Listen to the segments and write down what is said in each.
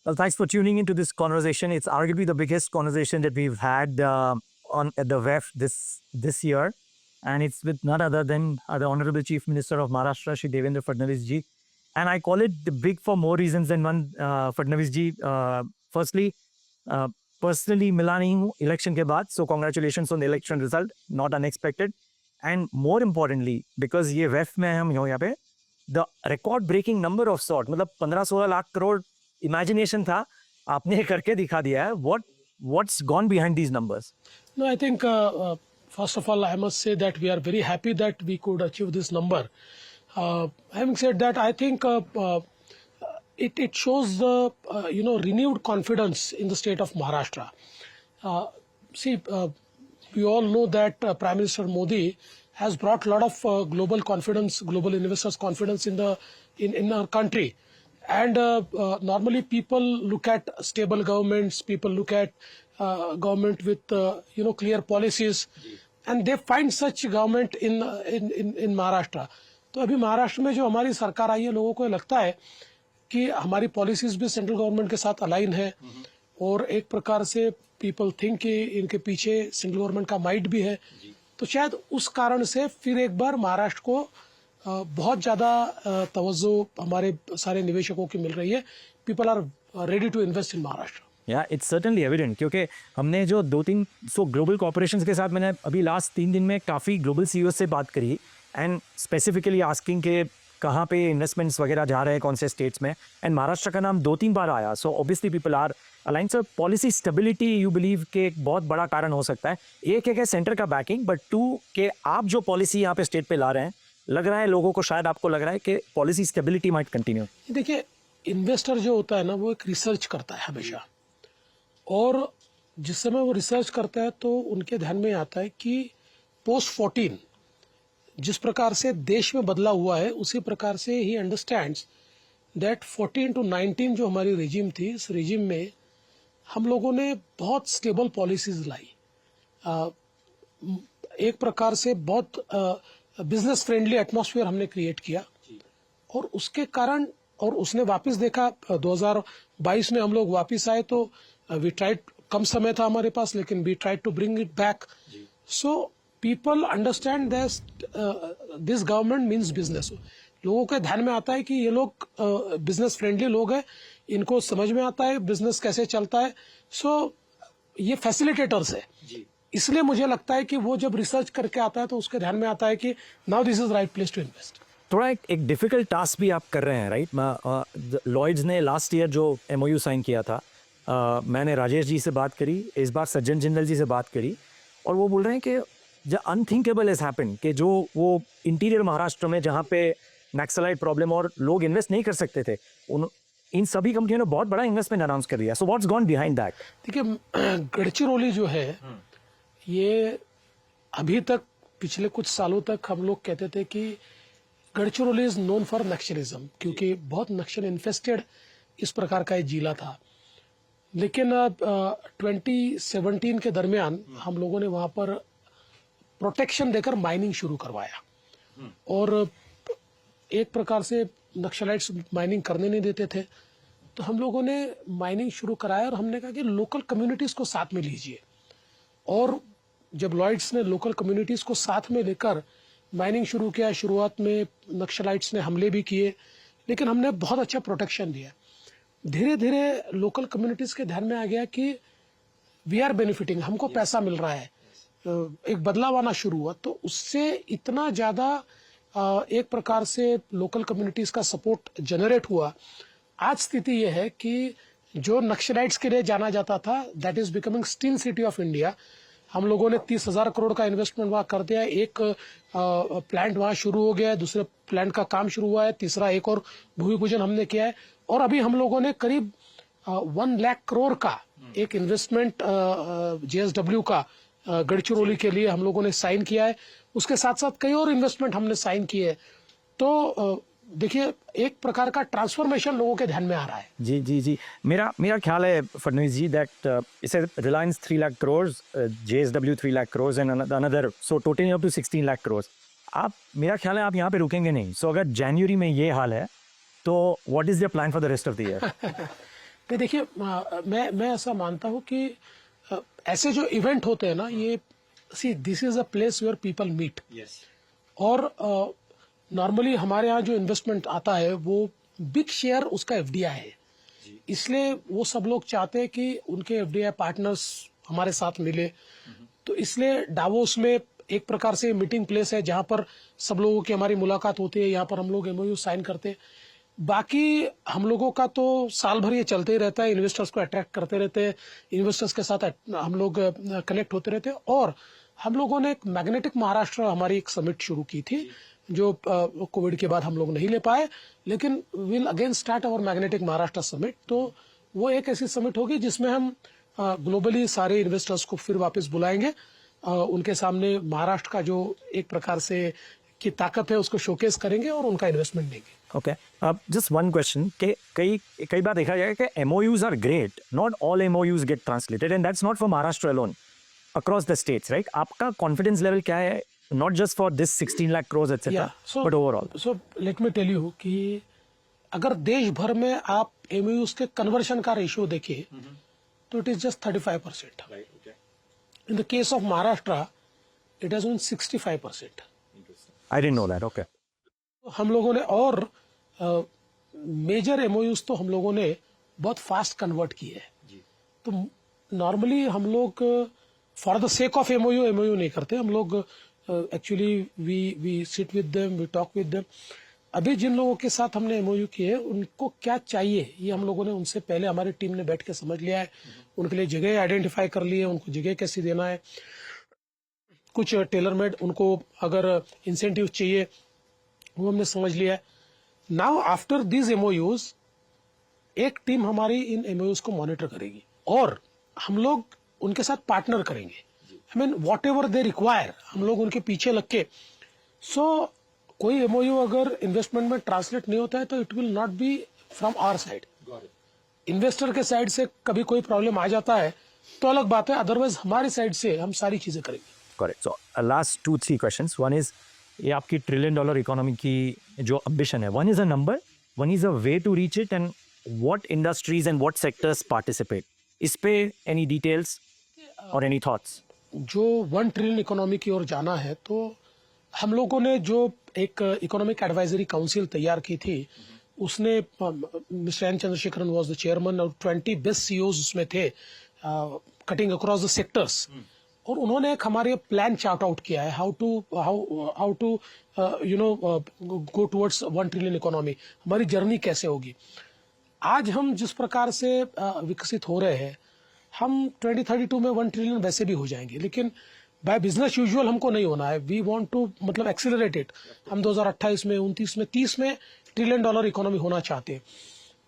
Well, thanks for tuning into this conversation. It's arguably the biggest conversation that we've had on at the WEF this year, and it's with none other than the Honorable Chief Minister of Maharashtra, Shri Devendra Fadnavis ji. And I call it the big for more reasons than one. Fadnavis ji, firstly, uh, personally मिला नहीं हूँ election के बाद, so congratulations on the election result, not unexpected. And more importantly, because ये WEF में हम यहाँ पे the record breaking number of sort, मतलब 15-16 लाख करोड़ imagination था, आपने करके दिखा दिया है. What's gone behind these numbers? No, I think first of all, I must say that we are very happy that we could achieve this number. Having said that, I think it shows the renewed confidence in the state of Maharashtra. We all know that Prime Minister Modi has brought a lot of global confidence, global investors' confidence in our country. And normally people look at stable governments, people look at government with clear policies, and they find such government in Maharashtra. तो अभी महाराष्ट्र में जो हमारी सरकार आई है, लोगों को लगता है कि हमारी पॉलिसीज भी सेंट्रल गवर्नमेंट के साथ अलाइन है, और एक प्रकार से पीपल थिंक कि इनके पीछे सेंट्रल गवर्नमेंट का माइट भी है. तो शायद उस कारण से फिर एक बार महाराष्ट्र को बहुत ज़्यादा तवज्जो हमारे सारे निवेशकों की मिल रही है. People are ready to invest in Maharashtra. या इट्स सर्टेनली एविडेंट, क्योंकि हमने जो 2-3 ग्लोबल कॉर्पोरेशंस के साथ मैंने अभी लास्ट 3 दिन में काफ़ी ग्लोबल सीईओ से बात करी, एंड स्पेसिफिकली आस्किंग के कहाँ पे इन्वेस्टमेंट्स वगैरह जा रहे हैं, कौन से स्टेट्स में, एंड महाराष्ट्र का नाम 2-3 बार आया. So obviously people are align. Sir, policy stability you believe के एक बहुत बड़ा कारण हो सकता है. एक है सेंटर का बैकिंग, बट 2 के आप जो पॉलिसी यहाँ पे स्टेट पे ला रहे हैं, लग रहा है लोगों को, शायद आपको लग रहा है कि पॉलिसी स्टेबिलिटी माइट कंटिन्यू. देखिए, इन्वेस्टर जो होता है ना, वो एक रिसर्च करता है हमेशा, और जिस समय वो रिसर्च करता है तो उनके ध्यान में आता है कि पोस्ट 14 जिस प्रकार से देश में बदला हुआ है, उसी प्रकार से ही अंडरस्टैंड्स दैट 14 to 19 जो हमारी रेजिम थी, इस रेजिम में हम लोगों ने बहुत स्टेबल पॉलिसीज लाई. एक प्रकार से बहुत बिजनेस फ्रेंडली एटमॉस्फेयर हमने क्रिएट किया, और उसके कारण, और उसने वापस देखा 2022 में हम लोग वापस आए तो वी ट्राइड, कम समय था हमारे पास, लेकिन we tried to bring it back. So people understand that this government means business. लोगों के ध्यान में आता है कि ये लोग बिजनेस फ्रेंडली लोग हैं, इनको समझ में आता है बिजनेस कैसे चलता है. सो ये फैसिलिटेटर्स है. इसलिए मुझे लगता है कि वो जब रिसर्च करके आता है तो उसके ध्यान में आता है कि now this is right place to invest. थोड़ा एक डिफिकल्ट टास्क भी आप कर रहे हैं, राइट? लॉयड्स ने लास्ट ईयर जो MOU साइन किया था, मैंने राजेश जी से बात करी, इस बार सज्जन जिंदल जी से बात करी, और वो बोल रहे हैं कि जो अनथिंकेबल हैज हैपेंड, कि जो वो इंटीरियर महाराष्ट्र में जहाँ पे नक्सलाइट प्रॉब्लम और लोग इन्वेस्ट नहीं कर सकते थे, इन सभी कंपनियों ने बहुत बड़ा इन्वेस्टमेंट अनाउंस कर दिया. So what's gone behind that? देखिए, गढ़चिरौली जो है, ये अभी तक पिछले कुछ सालों तक हम लोग कहते थे कि Gadchiroli is known for Naxalism, क्योंकि बहुत नक्सल इन्फेस्टेड इस प्रकार का एक जिला था. लेकिन 2017 के दरमियान हम लोगों ने वहां पर प्रोटेक्शन देकर माइनिंग शुरू करवाया, और एक प्रकार से नक्सलाइट्स माइनिंग करने नहीं देते थे, तो हम लोगों ने माइनिंग शुरू कराया, और हमने कहा कि लोकल कम्युनिटीज को साथ में लीजिए. और जब लॉयड्स ने लोकल कम्युनिटीज को साथ में लेकर माइनिंग शुरू किया, शुरुआत में नक्सलाइट्स ने हमले भी किए, लेकिन हमने बहुत अच्छा प्रोटेक्शन दिया. धीरे धीरे लोकल कम्युनिटीज के ध्यान में आ गया कि वी आर बेनिफिटिंग, हमको पैसा मिल रहा है, एक बदलाव आना शुरू हुआ. तो उससे इतना ज्यादा एक प्रकार से लोकल कम्युनिटीज का सपोर्ट जनरेट हुआ. आज स्थिति यह है कि जो नक्सलाइट्स के लिए जाना जाता था, that is becoming steel city of India. हम लोगों ने 30,000 करोड़ का इन्वेस्टमेंट वहां कर दिया. एक प्लांट वहां शुरू हो गया है, दूसरे प्लांट का काम शुरू हुआ है, तीसरा एक और भूमि पूजन हमने किया है, और अभी हम लोगों ने करीब 1 लाख करोड़ का एक इन्वेस्टमेंट JSW का गढ़चिरौली के लिए हम लोगों ने साइन किया है. उसके साथ साथ कई और इन्वेस्टमेंट हमने साइन किए हैं. तो देखिए, एक प्रकार का ट्रांसफॉर्मेशन लोगों के ध्यान में आ रहा है. जी जी जी, मेरा ख्याल है फडणवीस जी दैट इसे Reliance 3 lakh crore, JSW 3 lakh crore and another, so total up to 16 lakh crore. आप, मेरा ख्याल है आप यहाँ पे रुकेंगे नहीं. सो अगर जनवरी में ये हाल है तो what is your plan for the rest of the year? कि देखिए मैं ऐसा मानता हूँ कि ऐसे जो इवेंट होते हैं ना, ये this is a place where people meet. और नॉर्मली हमारे यहाँ जो इन्वेस्टमेंट आता है वो बिग शेयर उसका एफडीआई है, इसलिए वो सब लोग चाहते हैं कि उनके एफडीआई पार्टनर्स हमारे साथ मिले। तो इसलिए डावोस में एक प्रकार से मीटिंग प्लेस है जहां पर सब लोगों की हमारी मुलाकात होती है, यहाँ पर हम लोग एमओयू साइन करते हैं। बाकी हम लोगों का तो साल भर ये चलते ही रहता है, इन्वेस्टर्स को अट्रैक्ट करते रहते हैं, इन्वेस्टर्स के साथ हम लोग कनेक्ट होते रहते हैं। और हम लोगों ने एक मैग्नेटिक महाराष्ट्र हमारी एक समिट शुरू की थी जो कोविड के बाद हम लोग नहीं ले पाए, लेकिन will again start our magnetic Maharashtra summit. तो वो एक ऐसी समिट होगी जिसमें हम ग्लोबली सारे इन्वेस्टर्स को फिर वापस बुलाएंगे, उनके सामने महाराष्ट्र का जो एक प्रकार से की ताकत है उसको शोकेस करेंगे और उनका इन्वेस्टमेंट देंगे। ओके, अब जस्ट वन क्वेश्चन कि कई बार देखा जाएगा कि MOUs are great, not all MOUs get translated and that's not for Maharashtra alone, across the states, right? आपका कॉन्फिडेंस लेवल क्या है, not just for this 16 lakh crores etcetera, but overall? So let me tell you कि अगर देश भर में आप MoUs के कन्वर्शन का रेशियो देखिए तो it is just 35%। In the case of Maharashtra it has been 65%। I didn't know that. Okay, हम लोगों ने और मेजर एमओयूज तो हम लोगों ने बहुत फास्ट कन्वर्ट किए हैं। तो नॉर्मली हम लोग for the sake of MOU नहीं करते, हम लोग actually we sit with them, we talk with them. अभी जिन लोगों के साथ हमने एमओयू किए हैं उनको क्या चाहिए ये हम लोगों ने उनसे पहले हमारी टीम ने बैठ के समझ लिया है, उनके लिए जगह आइडेंटिफाई कर ली है, उनको जगह कैसी देना है, कुछ टेलर मेड उनको अगर इंसेंटिव चाहिए वो हमने समझ लिया है। नाउ आफ्टर दीज एमओयूज एक टीम हमारी इन एमओयूज को मॉनिटर करेगी और हम लोग उनके साथ पार्टनर करेंगे। I mean what ever they require, हम लोग उनके पीछे लग के। सो कोई एमओयू अगर इन्वेस्टमेंट में ट्रांसलेट नहीं होता है तो it will not be from our side. Investor के साइड से कभी कोई प्रॉब्लम आ जाता है तो अलग बात है, अदरवाइज हमारी साइड से हम सारी चीजें करेंगे। Correct. So last 2-3 questions. One is, ये आपकी $1 trillion इकोनॉमी की जो एम्बिशन है, one is a number, one is a way to reach it, and what industries and what sectors participate, इस पे एनी डिटेल्स और एनी थॉट्स? जो 1 trillion economy की ओर जाना है तो हम लोगों ने जो एक इकोनॉमिक एडवाइजरी काउंसिल तैयार की थी उसने mister N Chandrasekaran was the chairman और 20 बेस्ट सीईओज उसमें थे कटिंग अक्रॉस द सेक्टर्स, और उन्होंने एक हमारे प्लान चार्ट आउट किया है how to go towards 1 trillion economy, हमारी जर्नी कैसे होगी। आज हम जिस प्रकार से विकसित हो रहे हैं, हम 2032 में 1 ट्रिलियन वैसे भी हो जाएंगे, लेकिन बाय बिजनेस यूजुअल हमको नहीं होना है। वी वांट टू मतलब एक्सीलरेट इट। हम 2028 में 29 में 30 में $1 ट्रिलियन इकोनॉमी होना चाहते हैं।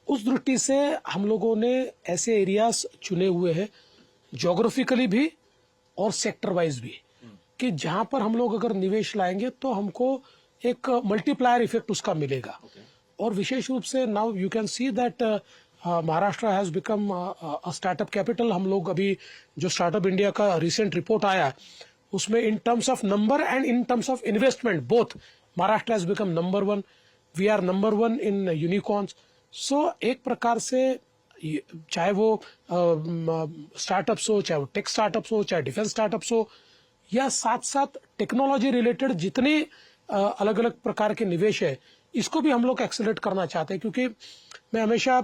उस दृष्टि से हम लोगों ने ऐसे एरियाज चुने हुए हैं ज्योग्राफिकली भी और सेक्टर वाइज भी, कि जहां पर हम लोग अगर निवेश लाएंगे तो हमको एक मल्टीप्लायर इफेक्ट उसका मिलेगा। और विशेष रूप से now you can see that Maharashtra has become a startup capital. हम लोग अभी जो स्टार्टअप इंडिया का रिसेंट रिपोर्ट आया उसमें in terms of number and in terms of investment both Maharashtra has become number 1। We are number 1 in unicorns. So एक प्रकार से चाहे वो स्टार्टअप्स हो, चाहे वो टेक स्टार्टअप्स हो, चाहे डिफेंस स्टार्टअप्स हो, या साथ साथ टेक्नोलॉजी रिलेटेड जितने अलग अलग प्रकार के निवेश है, इसको भी हम लोग एक्सेलरेट करना चाहते हैं। क्योंकि मैं हमेशा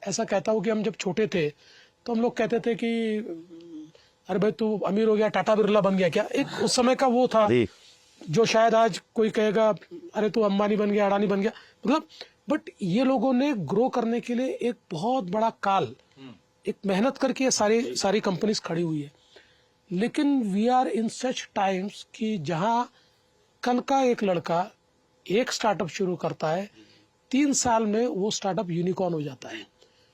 ऐसा कहता हूँ कि हम जब छोटे थे तो हम लोग कहते थे कि अरे भाई तू अमीर हो गया, टाटा बिरला बन गया क्या, एक उस समय का वो था जो शायद आज कोई कहेगा अरे तू अंबानी बन गया, अडानी बन गया, मतलब। बट ये लोगों ने ग्रो करने के लिए एक बहुत बड़ा काल, एक मेहनत करके सारी कंपनीज खड़ी हुई है। लेकिन we are in such times कि जहां कल का एक लड़का एक स्टार्टअप शुरू करता है, 3 साल में वो स्टार्टअप यूनिकॉर्न हो जाता है।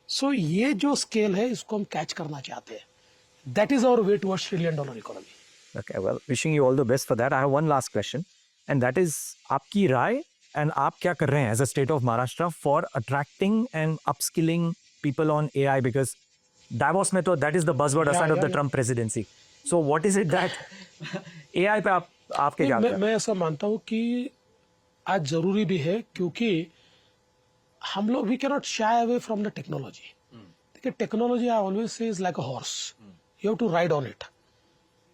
सो ये जो स्केल है इसको हम कैच करना चाहते हैं। That is our way towards $1 trillion economy. Okay, well, wishing you all the best for that. I have one last question, and that is, आपकी राय and आप क्या कर रहे हैं as a state of Maharashtra for attracting and upskilling people on AI, because Davos में तो that is the buzzword aside of the Trump presidency. So what is it that AI पे आपके क्या? मैं ऐसा मानता हूँ कि आज जरूरी भी है, क्योंकि हम लोग we cannot shy away from the technology. देखिए technology I always say is like a horse, you have to ride on it.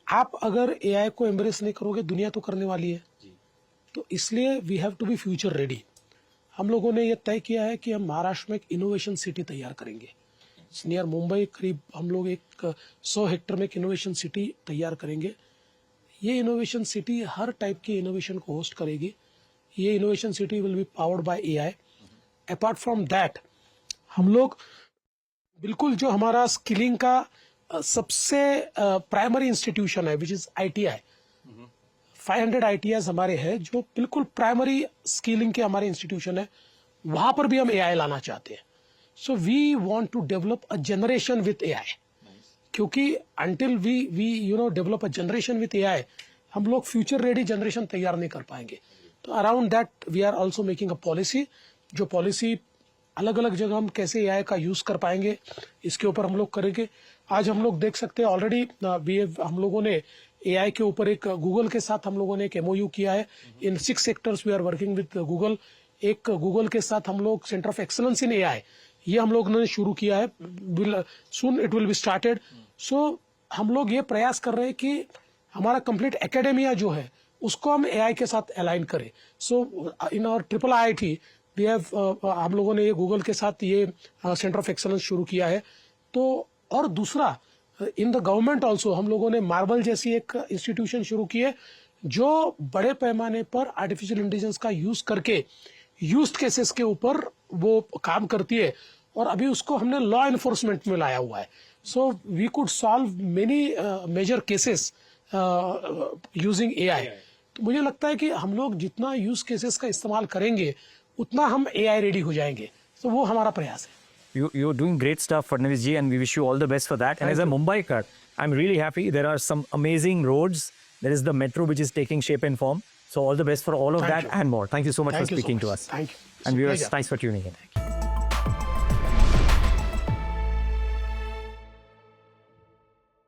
आप अगर एआई को एम्ब्रेस नहीं करोगे दुनिया तो करने वाली है. तो इसलिए we have to be future ready. हम लोगों ने ये तय किया है कि हम महाराष्ट्र में एक इनोवेशन सिटी तैयार करेंगे. नियर मुंबई करीब हम लोग एक 100 हेक्टर में एक इनोवेशन सिटी तैयार करेंगे. ये इनोवेशन सिटी हर टाइप की इनोवेशन को होस्ट करेगी. ये innovation city will be powered by AI. Apart from that हम लोग बिल्कुल जो हमारा स्किलिंग का सबसे प्राइमरी इंस्टीट्यूशन है विच इज ITI, 500 ITIs हमारे हैं जो बिल्कुल प्राइमरी स्किलिंग के हमारे इंस्टीट्यूशन है. वहां पर भी हम एआई लाना चाहते हैं. So we want to develop a generation with AI, क्योंकि until we develop a generation with AI हम लोग फ्यूचर रेडी जनरेशन तैयार नहीं कर पाएंगे. तो around that we are also making a policy. जो पॉलिसी अलग अलग जगह हम कैसे एआई का यूज कर पाएंगे इसके ऊपर हम लोग करेंगे. आज हम लोग देख सकते हैं ऑलरेडी हम लोगों ने एआई के ऊपर एक गूगल के साथ हम लोगों ने एक MOU किया है. In 6 sectors we are working with Google. एक गूगल के साथ हम लोग centre of excellence in AI ये हम लोग ने शुरू किया है. Soon it will be started. So हम लोग ये प्रयास कर रहे हैं कि हमारा कंप्लीट एकेडेमिया जो है उसको हम एआई के साथ अलाइन करें. So in our IIIT we have हम लोगों ने ये गूगल के साथ ये सेंटर ऑफ एक्सलेंस शुरू किया है. तो और दूसरा इन द गवर्नमेंट ऑल्सो हम लोगों ने मार्बल जैसी एक इंस्टीट्यूशन शुरू की है जो बड़े पैमाने पर आर्टिफिशियल इंटेलिजेंस का यूज करके यूज्ड केसेस के ऊपर वो काम करती है. और अभी उसको हमने लॉ एनफोर्समेंट में लाया हुआ है. So we could solve many major cases using AI. तो मुझे लगता है कि हम लोग जितना यूज केसेस का इस्तेमाल करेंगे उतना हम एआई रेडी हो जाएंगे. तो वो हमारा प्रयास है. You're doing great stuff, Fadnavis ji, and we wish you all the best for that. And as a Mumbaikar, I'm really happy. There are some amazing roads. There is the metro which is taking shape and form. So all the best for all of Thank that you. and more. Thank you so much Thank for you so speaking to much. us. Thank you. It's And a viewers, pleasure. thanks for tuning in.